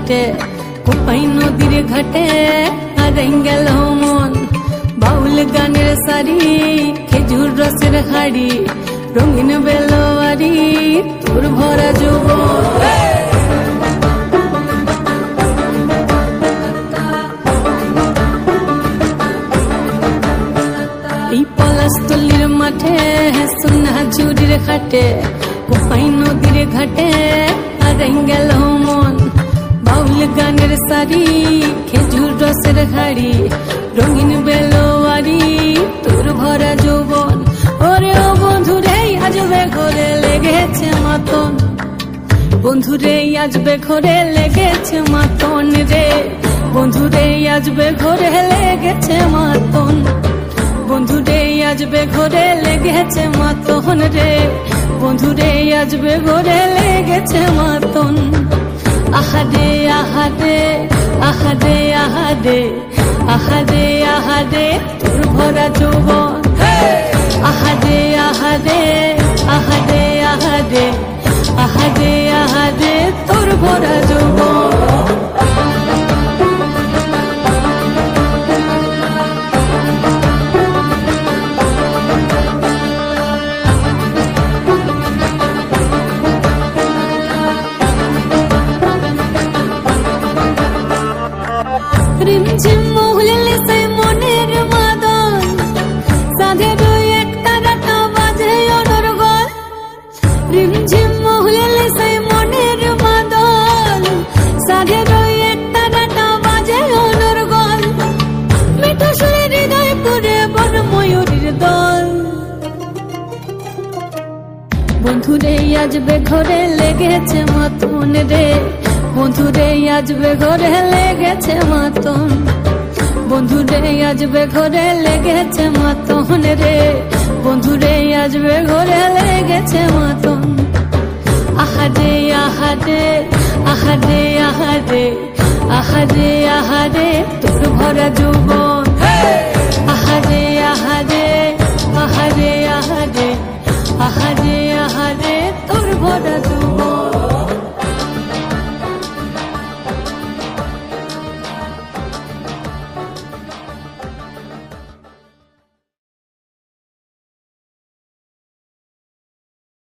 হাটে কোপাই নদীর ঘাটে হারাই গেল মন বাউল গানের সারি খেজুর রসের হাড়ি রঙিন বেলোয়ারি তোর ভরা যৌবন এই পলাশতলির মাঠে সোনা ঝুড়ির ঘাটে কোপাই নদীর ঘাটে হারাই গেল মন বাউল গানের সারি খেজুর রসের হাড়ি রঙিন বেলোয়ারি তোর ভরা যৌবন ওরে ও বন্ধুরে আজবে ঘরে লেগেছে মাতন বন্ধুরে আজবে ঘরে লেগেছে মাতন রে বন্ধুরে আজবে ঘরে লেগেছে মাতন বন্ধুরে আজবে ঘরে লেগেছে মাতন রে বন্ধুরে আজবে ঘরে লেগেছে মাতন আহারে আহারে আহারে আহারে আহারে আহারে তোর ভরা যৌবন আহারে আহারে আহারে আহারে আহারে আহারে তোর ভরা যৌবন রিমঝিম মহুলে সেই মনের মাদন সাধের এক তারাটা বাজে অনর্গল রিমঝিম মহুলে সেই মনের মাদন সাধের এক তারাটা বাজে অনর্গল মিঠা সুরে হৃদয় পুরে বন ময়ূরীর দল বন্ধুরে আজবে ঘরে লেগেছে মাতন রে বন্ধুরে আজবে ঘরে লেগেছে মাতন বন্ধুরে আজবে ঘরে লেগেছে মাতন রে বন্ধুরে আজবে ঘরে লেগেছে মাতন আহারে আহারে আহারে আহারে আহারে আহারে তোর ভরা যৌবন